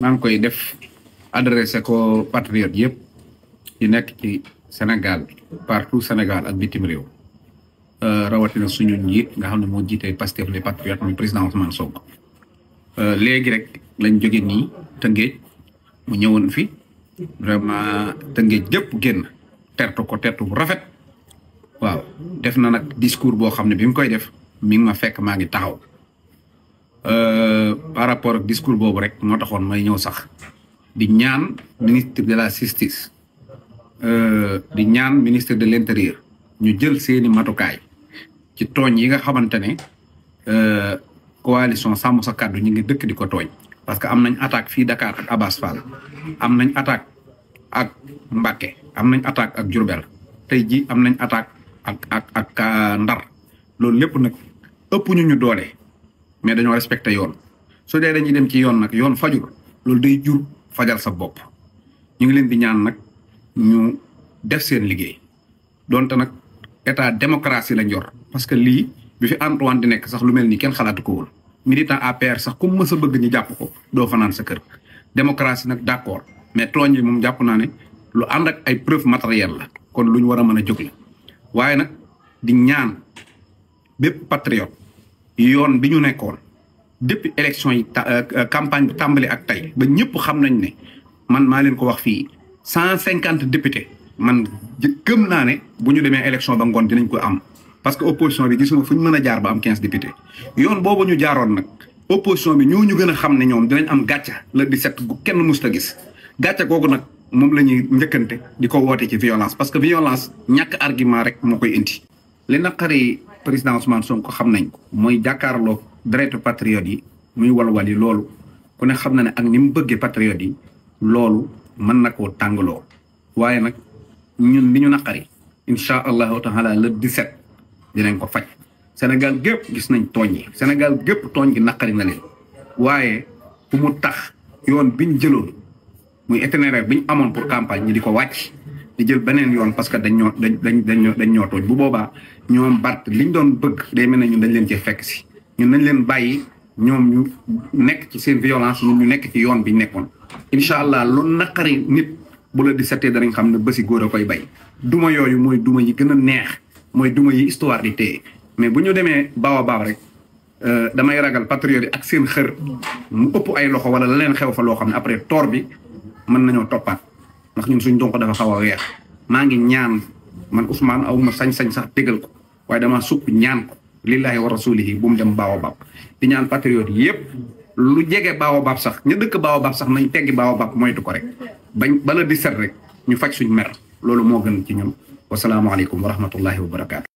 maa ngi koy def adressé ko patriote yëpp yi nekk ci Sénégal partout Sénégal ak bitim réew rawatina suñu njiit nga xam ne moo jiite Pastef les patriotes muy président Ousmane Sonko léegi rek lañ jóge nii Tëngéej mu ñëwoon fi vraiment Tëngéej jëpp génn tertu ko tertu bu rafet waaw def na nag discours boo xam ne bi mu koy def mi ngi ma fekk maa ngi taxaw par rapport ak discours boobu rek moo taxoon may ñëw sax di ñaan ministre de la justice di ñaan ministre de l'intérieur ñu jël seeni matukaay ci tooñ yi nga xamante ne coalition Sàmm Sa Kàddu ñu ngi dëkk di ko tooñ parce que am nañ attaque fii Dakar ak Abass Fall am nañ attaque ak Mbacké am nañ attaque ak Diourbel tey ji am nañ attaque ak Ndar loolu lépp nag ëpp ñu doole mais dañoo respecté yoon su dee dañuy dem ci yoon nag yoon fajul loolu day jur fajal sa bopp ñu ngi leen di ñaan nag ñu def seen liggéey donte nag état démocratie lañ yor parce que lii bi fi Antoine di nekk sax lu mel ni kenn xalaatu ko woon militant APR sax comme mës a bëgg ñu jàpp ko doo fanaan sa kër démocratie nag d'accord mais tooñ yi moom jàpp naa ne lu ànd ak ay preuve matérielle la kon lu ñu war a mën a jóg la waaye nag di ñaan bépp patriote yoon bi ñu nekkoon depuis élection yi campagne bi tàmbali ak tey ba ñëpp xam nañ ne man maa leen ko wax fii 150 députés man gëm naa ne bu ñu demee élection ba ngoon dinañ ko am parce que opposition bi gisuma fu ñu mën a jaar ba am 15 députés yoon boobu ñu jaaroon nag opposition bi ñoo ñu gën a xam ne ñoom dinañ am gàcca le 17 gu kenn musta gis gàcca googu nag moom la ñuy njëkkante di ko woote ci violence parce que violence ñàkk argument rek moo koy indi li naqari président Ousmane Sonko xam nañ ko mooy jàkkaarloo deretu patriote yi muy walwal yi loolu ku ne xam na ne ak ni mu bëggee patriote yi loolu mën na koo tàngaloo waaye nag ñun li ñu naqari incha allahu taala le 17 dinañ ko faj Sénégal gépp gis nañ tooñ yi Sénégal gépp tooñ gi naqari na leen waaye fu mu tax yoon biñ jëloon muy itinéraire biñ amoon pour campagne ñi di ko wàcc di jël beneen yoon parce que dañ ñoo tooñ bu boobaa ñoom Bart liñ doon bëgg day mel ne ñun dañ leen cee fekk si ñun nañ leen bàyyi ñoom ñu nekk ci seen violence ñun ñu nekk ci yoon biñ nekkoon incha allah lu naqari nit bu la di settee danañ xam ne bési góor a koy bay duma yooyu mooy duma yi gën a neex mooy duma yi histoire di téye mais bu ñu demee baab rek damay ragal patriote yi ak seen xër mu ëpp ay loxo wala la leen xew fa loo xam ne après toor bi mën nañoo toppaat ndax ñun suñ donc dafa xaw a weex maa ngi ñaan man Ousmane awuma sañ-sañ sax dégal ko waaye dama sukk ñaan ko lillahi wa rasulihi bu mu dem baobab di ñaan patriote yëpp lu jege baobab sax ñu dëkk baobab sax nañ teggi baobab moytu ko rek bañ bala di set rek ñu faj suñ mer loolu moo gën ci ñun wasalaamaaleykum wa rahmatullahi wa barakaatu